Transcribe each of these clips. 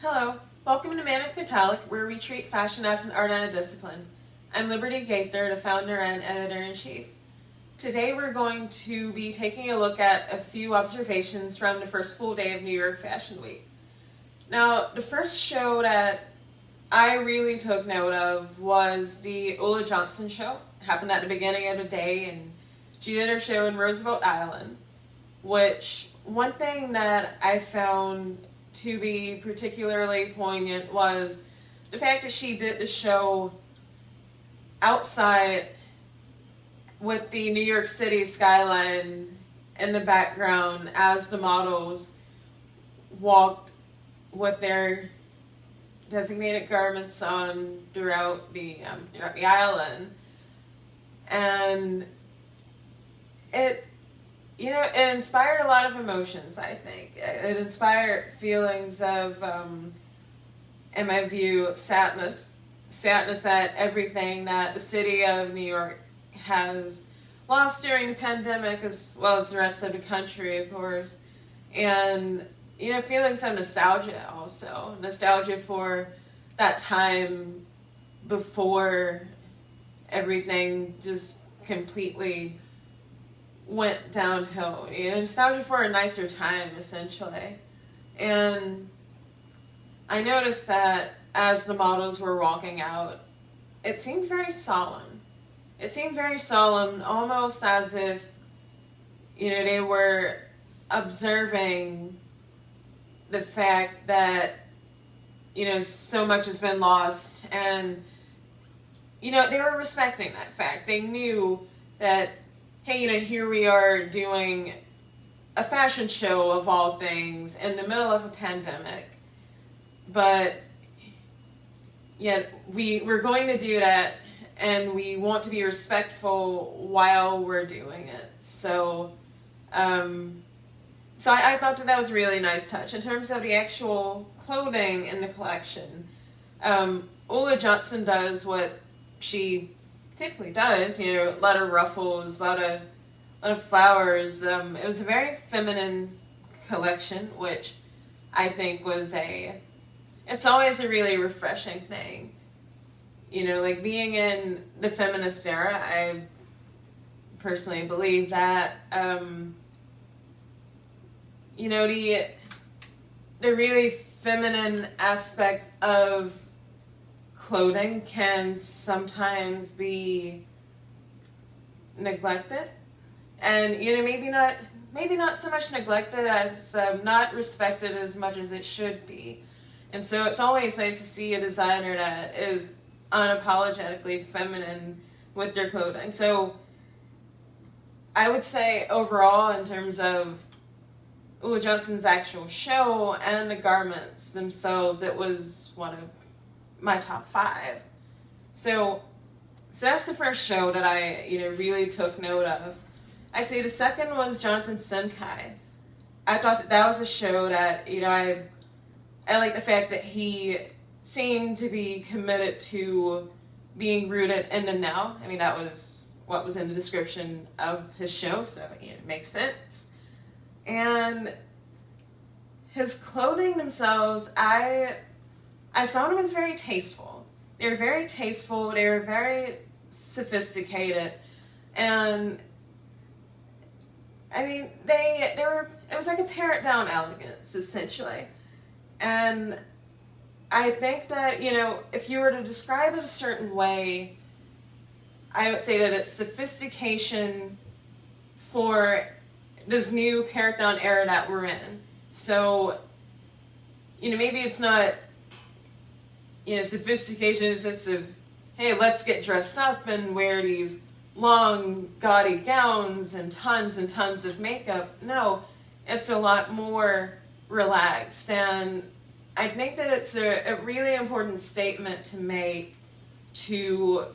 Hello, welcome to Manic Metallic, where we treat fashion as an art and a discipline. I'm Liberty Gaither, the founder and editor-in-chief. Today we're going to be taking a look at a few observations from the first full day of New York Fashion Week. Now, the first show that I really took note of was the Ulla Johnson show. It happened at the beginning of the day, and she did her show in Roosevelt Island, which one thing that I found to be particularly poignant was the fact that she did the show outside with the New York City skyline in the background as the models walked with their designated garments on throughout the island. And it inspired a lot of emotions, I think. It inspired feelings of, in my view, sadness at everything that the city of New York has lost during the pandemic, as well as the rest of the country, of course. And, feelings of nostalgia also. Nostalgia for that time before everything just completely went downhill. Nostalgia for a nicer time, essentially. And I noticed that as the models were walking out, it seemed very solemn. It seemed very solemn, almost as if, they were observing the fact that, so much has been lost. And, they were respecting that fact. They knew that, hey, here we are doing a fashion show of all things in the middle of a pandemic. But yet we're going to do that, and we want to be respectful while we're doing it. So I thought that was a really nice touch. In terms of the actual clothing in the collection, Ulla Johnson does what she typically does, a lot of ruffles, a lot of flowers. It was a very feminine collection, which I think it's always a really refreshing thing. Like being in the feminist era, I personally believe that, the really feminine aspect of clothing can sometimes be neglected, and maybe not so much neglected as not respected as much as it should be. And so it's always nice to see a designer that is unapologetically feminine with their clothing. So I would say overall, in terms of Ulla Johnson's actual show and the garments themselves, it was one of my top 5. So that's the first show that I really took note of. I'd say the second was Jonathan Senkai. I thought that was a show that I like the fact that he seemed to be committed to being rooted in the now. I mean, that was what was in the description of his show, so it makes sense. And his clothing themselves, I saw them as very tasteful. They were very tasteful. They were very sophisticated, and I mean, they were. It was like a pared down elegance, essentially. And I think that if you were to describe it a certain way, I would say that it's sophistication for this new pared down era that we're in. So, maybe it's not, sophistication in the sense of, hey, let's get dressed up and wear these long, gaudy gowns and tons of makeup. No, it's a lot more relaxed. And I think that it's a really important statement to make, to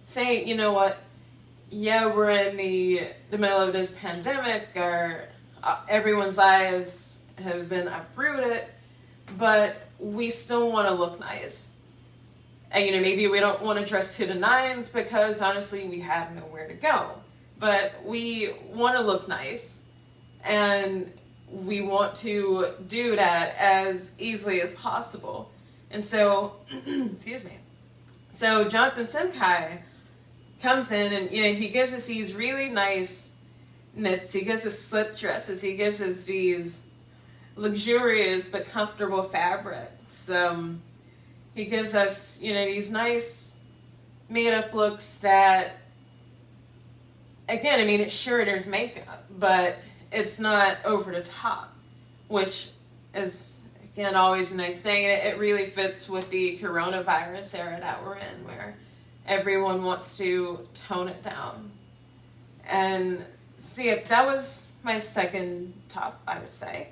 say, you know what, yeah, we're in the middle of this pandemic, or everyone's lives have been uprooted, but we still want to look nice. And maybe we don't want to dress to the nines because honestly we have nowhere to go, but we want to look nice, and we want to do that as easily as possible. And so, excuse me. So Jonathan Simkai comes in and, he gives us these really nice knits. He gives us slip dresses. He gives us these luxurious but comfortable fabrics. He gives us, these nice made-up looks that, again, there's makeup, but it's not over the top, which is, again, always a nice thing. It really fits with the coronavirus era that we're in, where everyone wants to tone it down. And see, that was my second top, I would say.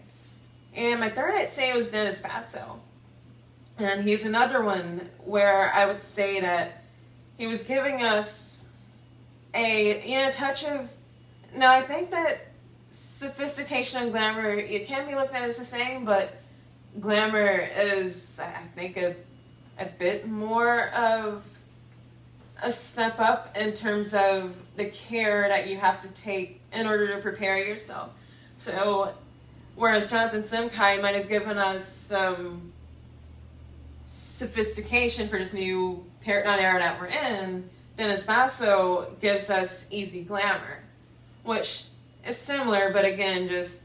And my third, I'd say, was Dennis Basso. And he's another one where I would say that he was giving us a touch of... Now, I think that sophistication and glamour, it can be looked at as the same, but glamour is, I think, a bit more of a step up in terms of the care that you have to take in order to prepare yourself. So, whereas Jonathan Simkai might have given us some sophistication for this new paradigm era that we're in, Dennis Basso gives us easy glamour, which is similar, but again, just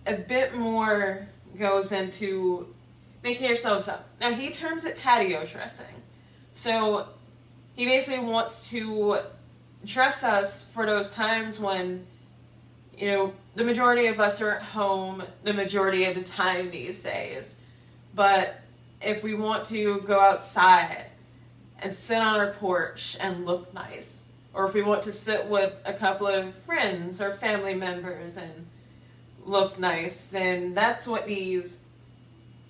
a bit more goes into making yourselves up. Now, he terms it patio dressing. So he basically wants to dress us for those times when, the majority of us are at home the majority of the time these days. But if we want to go outside and sit on our porch and look nice, or if we want to sit with a couple of friends or family members and look nice, then that's what these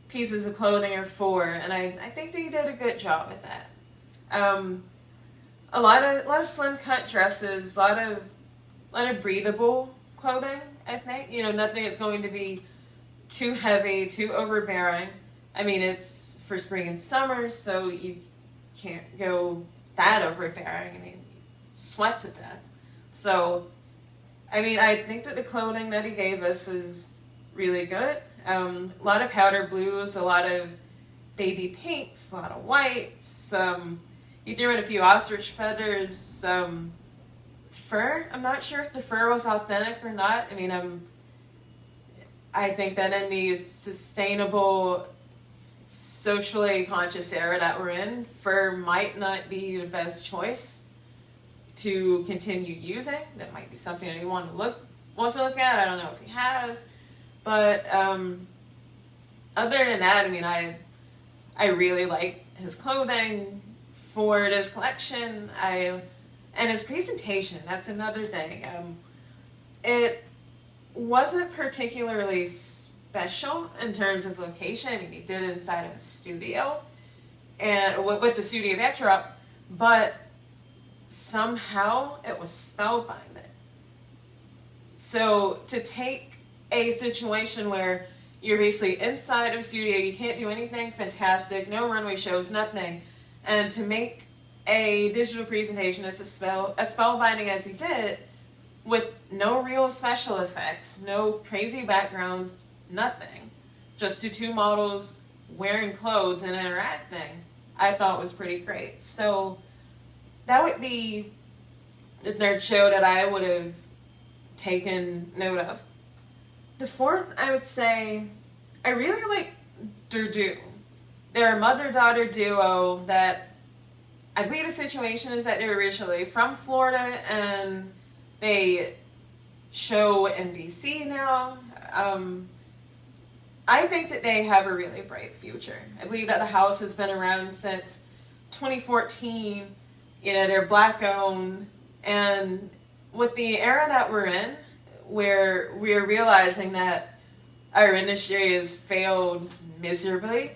pieces of clothing are for. And I think that he did a good job with that. A lot of slim cut dresses, a lot of breathable clothing, I think. Nothing that's going to be too heavy, too overbearing. It's for spring and summer, so you can't go that overbearing. Sweat to death. So, I think that the clothing that he gave us is really good. A lot of powder blues, a lot of baby pinks, a lot of whites. He threw in a few ostrich feathers, fur. I'm not sure if the fur was authentic or not. I think that in the sustainable, socially conscious era that we're in, fur might not be the best choice to continue using. That might be something that he wants to look at. I don't know if he has, but other than that, I really like his clothing for this collection. And his presentation. That's another thing. It wasn't particularly special in terms of location. He did it inside of a studio and with the studio backdrop, but somehow it was spellbinding. So to take a situation where you're basically inside of a studio, you can't do anything fantastic, no runway shows, nothing, and to make a digital presentation as spellbinding as he did, with no real special effects, no crazy backgrounds, nothing, just the two models wearing clothes and interacting, I thought was pretty great. So that would be the third show that I would have taken note of. The fourth, I would say, I really like Durdu. They're a mother-daughter duo that, I believe the situation is that they're originally from Florida and they show in DC now. I think that they have a really bright future. I believe that the house has been around since 2014. They're black owned, and with the era that we're in, where we're realizing that our industry has failed miserably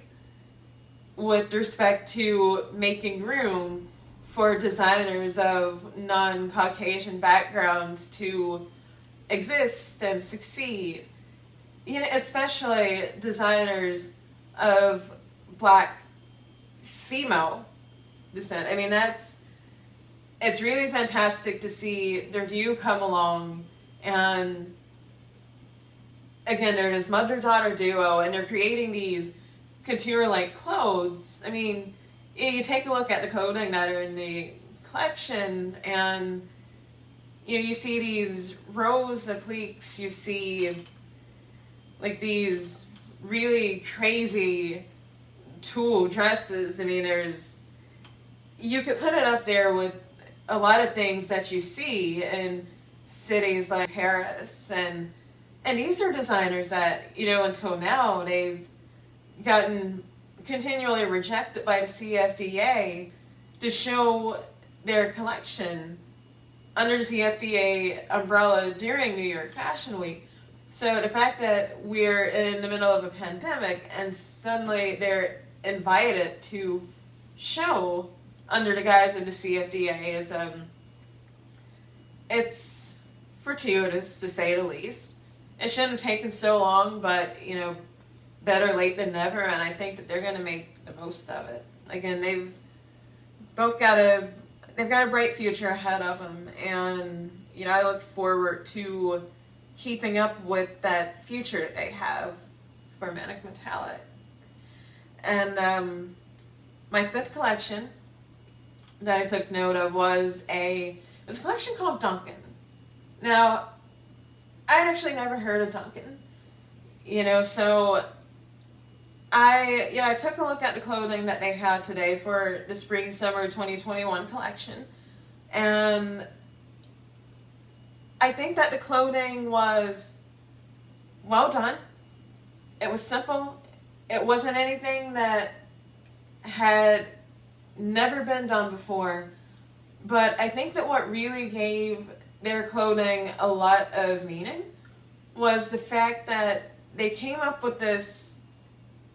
with respect to making room for designers of non-Caucasian backgrounds to exist and succeed. Especially designers of black female descent. It's really fantastic to see Durdu come along and again, they're this mother-daughter duo, and they're creating these couture-like clothes. I mean, you take a look at the clothing that are in the collection, and you see these rows of pleats, you see like these really crazy tulle dresses. I mean, you could put it up there with a lot of things that you see in cities like Paris, and these are designers that, until now, they've gotten continually rejected by the CFDA to show their collection under the CFDA umbrella during New York Fashion Week. So the fact that we're in the middle of a pandemic and suddenly they're invited to show under the guise of the CFDA is, it's fortuitous, to say the least. It shouldn't have taken so long, but, better late than never, and I think that they're going to make the most of it. Again, they've got a bright future ahead of them, and, I look forward to keeping up with that future that they have for Manic Metallic. And my fifth collection that I took note of was a collection called Duncan. Now, I'd actually never heard of Duncan, so I took a look at the clothing that they had today for the spring-summer 2021 collection, and I think that the clothing was well done. It was simple. It wasn't anything that had never been done before, but I think that what really gave their clothing a lot of meaning was the fact that they came up with this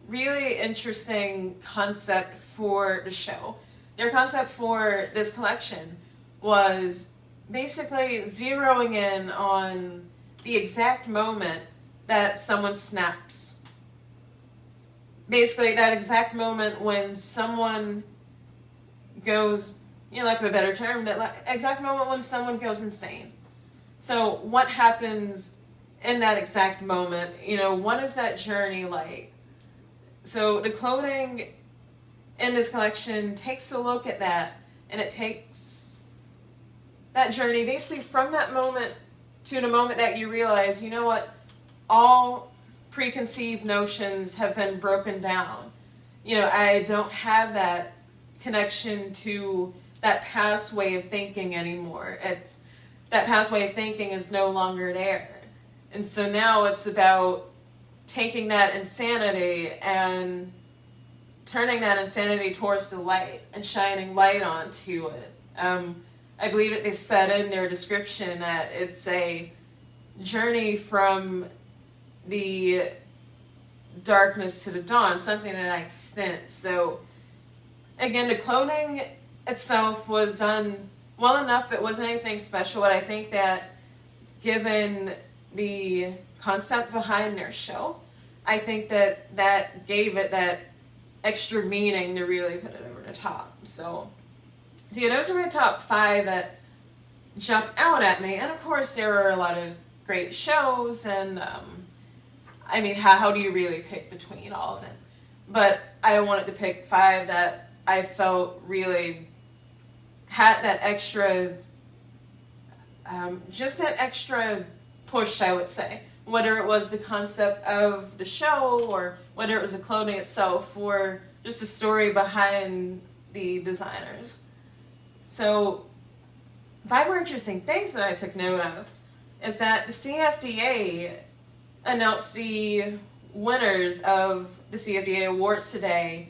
really interesting concept for the show. Their concept for this collection was basically zeroing in on the exact moment that someone snaps. Basically, that exact moment when someone goes, lack of a better term, that exact moment when someone goes insane. So what happens in that exact moment? What is that journey like? So the clothing in this collection takes a look at that, and it takes that journey basically from that moment to the moment that you realize, all preconceived notions have been broken down. I don't have that connection to that past way of thinking anymore. That past way of thinking is no longer there. And so now it's about taking that insanity and turning that insanity towards the light and shining light onto it. I believe that they said in their description that it's a journey from the darkness to the dawn, something to that extent. So again, the clothing itself was done well enough. It wasn't anything special, but I think that given the concept behind their show, I think that gave it that extra meaning to really put it over the top. So those are my top 5 that jump out at me. And of course, there were a lot of great shows, and how do you really pick between all of them? But I wanted to pick 5 that I felt really had that extra, just that extra push, I would say. Whether it was the concept of the show, or whether it was the clothing itself, or just the story behind the designers. So 5 more interesting things that I took note of is that the CFDA announced the winners of the CFDA Awards today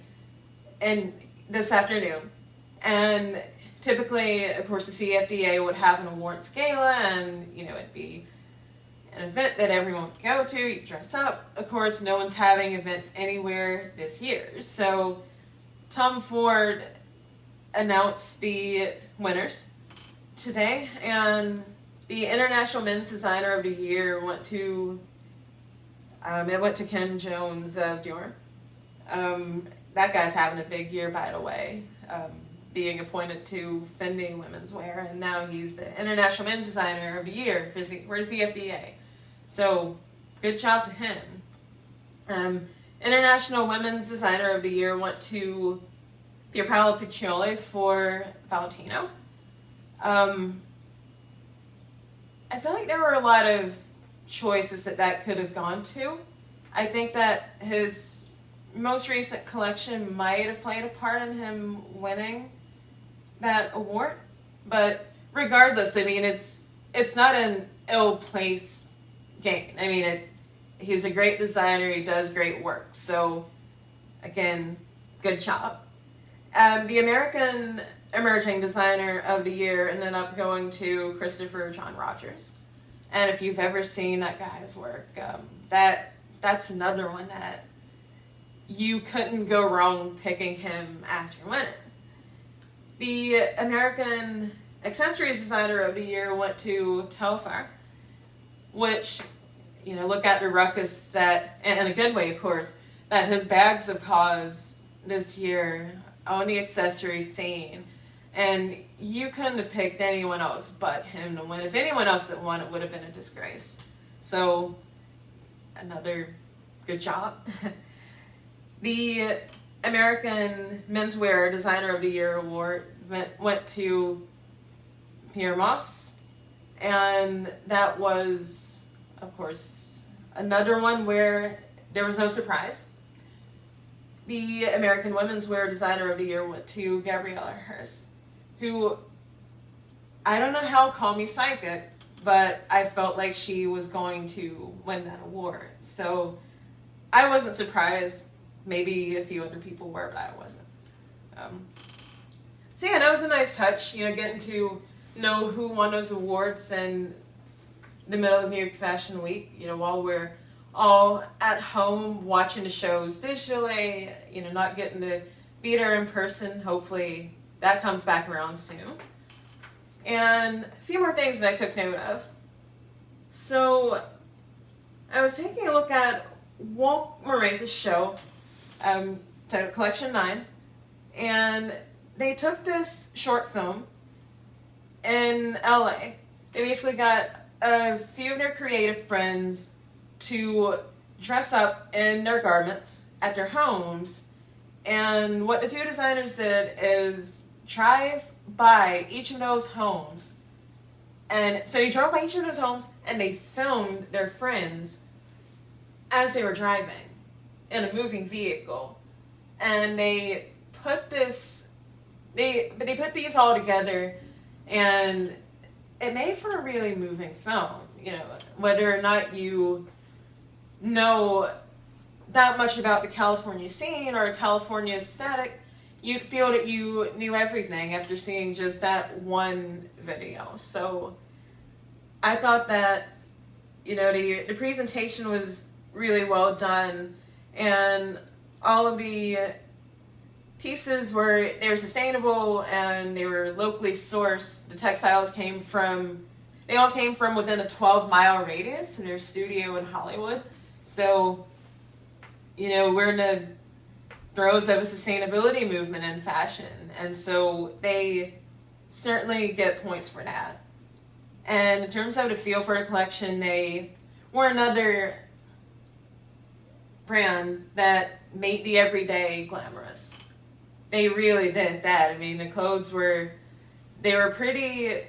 and this afternoon. And typically, of course, the CFDA would have an awards gala, and it'd be an event that everyone would go to, you dress up. Of course, no one's having events anywhere this year. So Tom Ford announced the winners today, and the International Men's Designer of the Year went to Ken Jones of Dior. That guy's having a big year, by the way, being appointed to Fendi Women's Wear, and now he's the International Men's Designer of the Year for the CFDA. So good job to him. International Women's Designer of the Year went to Pierpaolo Piccioli for Valentino. I feel like there were a lot of choices that could have gone to. I think that his most recent collection might have played a part in him winning that award, but regardless, I mean, it's not an ill-placed gain. I mean, he's a great designer, he does great work, so again, good job. The American Emerging Designer of the Year ended up going to Christopher John Rogers, and if you've ever seen that guy's work, that's another one that you couldn't go wrong picking him as your winner. The American Accessories Designer of the Year went to Telfair, which, you know, look at the ruckus that, in a good way of course, that his bags have caused this year on the accessory scene. And you couldn't have picked anyone else but him to win. If anyone else that won, it would have been a disgrace. So, another good job. The American Menswear Designer of the Year award went to Pierre Moss, and that was, of course, another one where there was no surprise. The American Women's Wear Designer of the Year went to Gabriella Hearst, who, I don't know how call me psychic, but I felt like she was going to win that award. So I wasn't surprised. Maybe a few other people were, but I wasn't. So yeah, that was a nice touch, you know, getting to know who won those awards in the middle of New York Fashion Week, you know, while we're all at home watching the shows digitally, you know, not getting to be there in person. Hopefully that comes back around soon. And a few more things that I took note of. So I was taking a look at Walt Moraes' show, titled Collection 9, and they took this short film in LA. They basically got a few of their creative friends to dress up in their garments at their homes, and what the two designers did is drive by each of those homes, and so they drove by each of those homes and they filmed their friends as they were driving in a moving vehicle, and they put these all together, and it made for a really moving film. You know, whether or not you know that much about the California scene or California aesthetic, you'd feel that you knew everything after seeing just that one video. So I thought that, you know, the presentation was really well done, and all of the pieces were sustainable and they were locally sourced. The textiles they all came from within a 12-mile radius in their studio in Hollywood. So, you know, we're in the throes of a sustainability movement in fashion, and so they certainly get points for that. And in terms of the feel for the collection, they were another brand that made the everyday glamorous. They really did that. I mean, the clothes were pretty,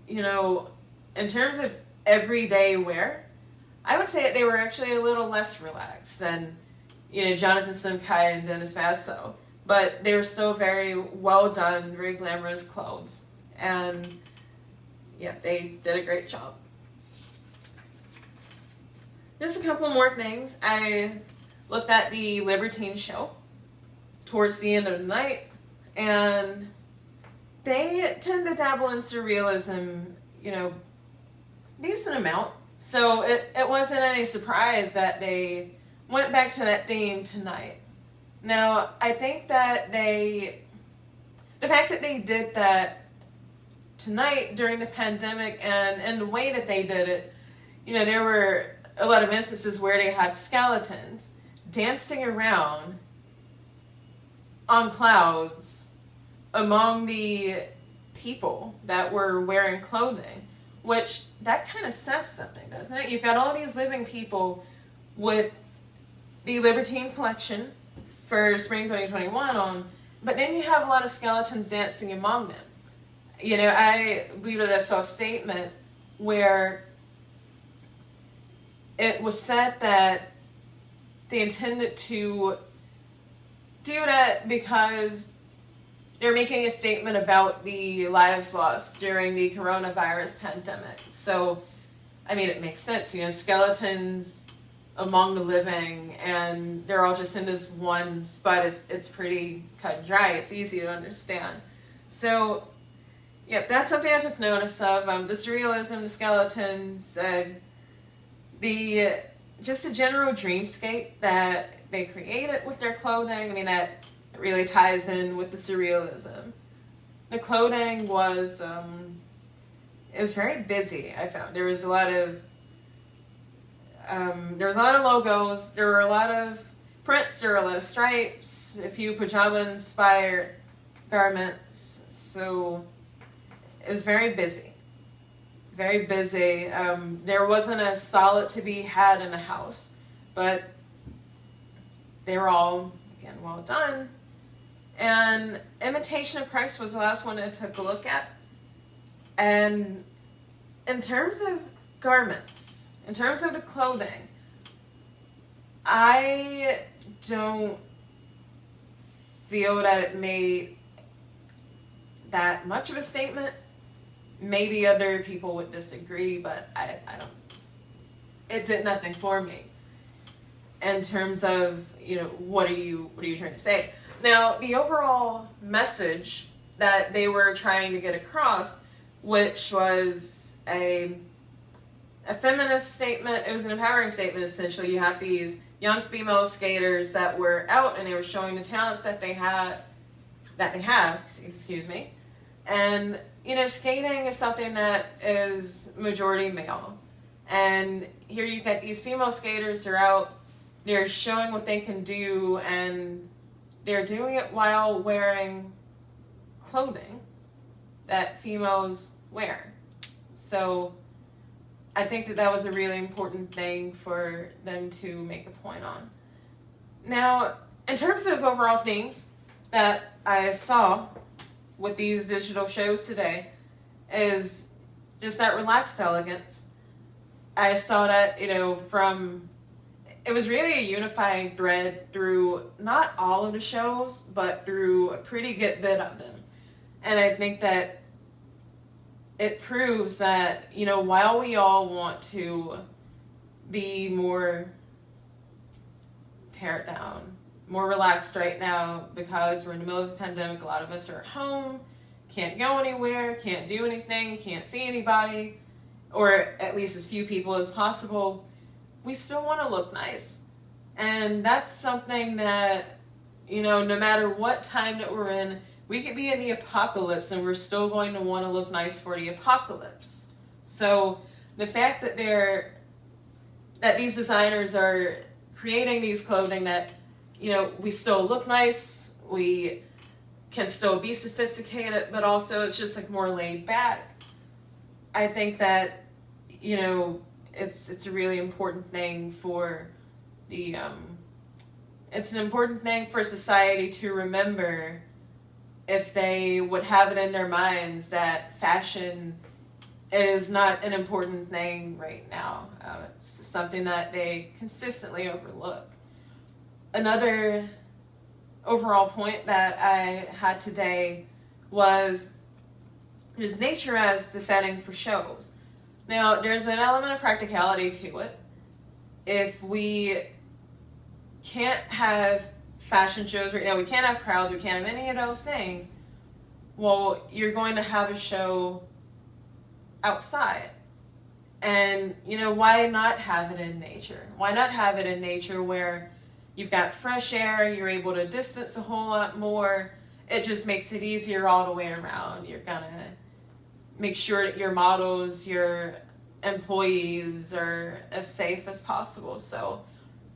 you know, in terms of everyday wear, I would say that they were actually a little less relaxed than, you know, Jonathan Simkai and Dennis Basso. But they were still very well done, very glamorous clothes. And yeah, they did a great job. Just a couple more things. I looked at the Libertine show towards the end of the night, and they tend to dabble in surrealism, you know, decent amount. So it wasn't any surprise that they went back to that theme tonight. Now, I think that the fact that they did that tonight during the pandemic and the way that they did it, you know, there were a lot of instances where they had skeletons dancing around on clouds among the people that were wearing clothing, which that kind of says something, doesn't it? You've got all these living people with the Libertine collection for spring 2021 on, but then you have a lot of skeletons dancing among them. You know, I believe that I saw a statement where it was said that they intended to do that because they're making a statement about the lives lost during the coronavirus pandemic. So, I mean, it makes sense, you know, skeletons among the living, and they're all just in this one spot. It's pretty cut and dry. It's easy to understand. So, yep, that's something I took notice of. The surrealism, the skeletons, just a general dreamscape that they created with their clothing. I mean, that really ties in with the surrealism. The clothing was, it was very busy, I found. There was a lot of logos, there were a lot of prints, there were a lot of stripes, a few pajama-inspired garments, so it was very busy. Very busy. There wasn't a solid to be had in the house, but they were all, again, well done. And Imitation of Christ was the last one I took a look at. And in terms of garments, in terms of the clothing, I don't feel that it made that much of a statement. Maybe other people would disagree, but I don't. It did nothing for me in terms of, you know, what are you trying to say? Now, the overall message that they were trying to get across, which was a feminist statement, it was an empowering statement essentially. You have these young female skaters that were out and they were showing the talents that they have, and you know, skating is something that is majority male. And here you get these female skaters, they're out, they're showing what they can do, and they're doing it while wearing clothing that females wear. So I think that was a really important thing for them to make a point on. Now, in terms of overall themes that I saw with these digital shows today is just that relaxed elegance. I saw that, you know, it was really a unifying thread through not all of the shows, but through a pretty good bit of them. And I think that it proves that, you know, while we all want to be more pared down, more relaxed right now because we're in the middle of a pandemic, a lot of us are at home, can't go anywhere, can't do anything, can't see anybody, or at least as few people as possible, we still want to look nice. And that's something that, you know, no matter what time that we're in, we could be in the apocalypse and we're still going to want to look nice for the apocalypse. So the fact that these designers are creating these clothing that, you know, we still look nice, we can still be sophisticated, but also it's just like more laid back. I think that, you know, it's a really important thing for it's an important thing for society to remember if they would have it in their minds that fashion is not an important thing right now. It's something that they consistently overlook. Another overall point that I had today was there's nature as the setting for shows. Now, there's an element of practicality to it. If we can't have fashion shows right now, we can't have crowds, we can't have any of those things, well, you're going to have a show outside. And, you know, why not have it in nature? Why not have it in nature where you've got fresh air, you're able to distance a whole lot more, it just makes it easier all the way around. You're going to make sure that your models, your employees are as safe as possible. So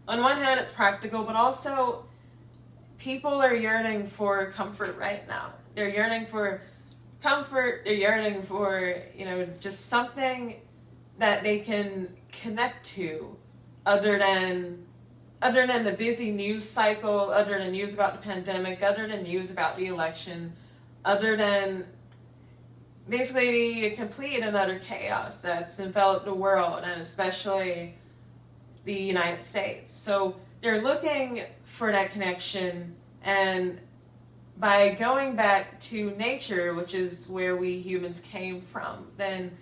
on one hand, it's practical, but also people are yearning for comfort right now. They're yearning for comfort. They're yearning for, you know, just something that they can connect to other than the busy news cycle, other than news about the pandemic, other than news about the election, other than basically complete and utter chaos that's enveloped the world, and especially the United States. So they're looking for that connection, and by going back to nature, which is where we humans came from, then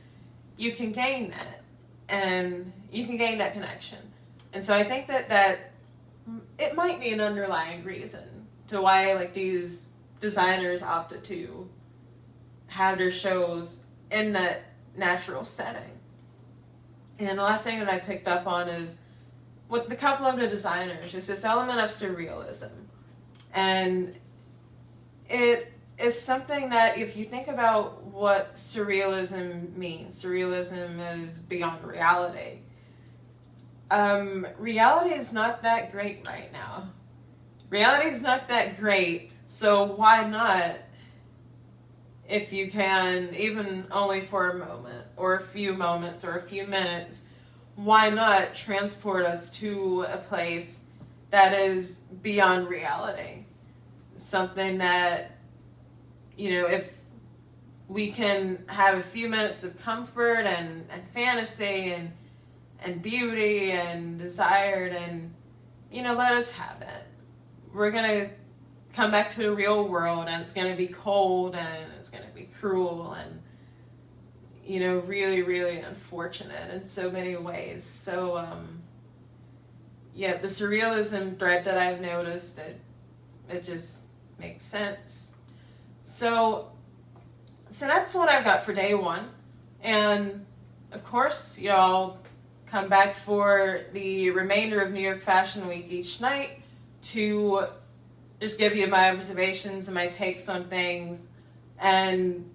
you can gain that, and you can gain that connection. And so I think that it might be an underlying reason to why like these designers opted to have their shows in that natural setting. And the last thing that I picked up on is with a couple of the designers is this element of surrealism. And it is something that if you think about what surrealism means, surrealism is beyond reality. Reality is not that great right now. Reality is not that great, so why not, if you can, even only for a moment, or a few moments, or a few minutes, why not transport us to a place that is beyond reality? Something that, if we can have a few minutes of comfort and fantasy and beauty and desire, and, let us have it. We're going to come back to the real world, and it's going to be cold, and it's going to be cruel, and, really, really unfortunate in so many ways. So, the surrealism thread that I've noticed, it just makes sense. So that's what I've got for day one. And, of course, I'll come back for the remainder of New York Fashion Week each night to just give you my observations and my takes on things. And,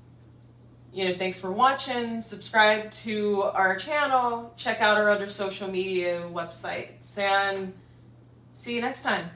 thanks for watching. Subscribe to our channel. Check out our other social media websites. And see you next time.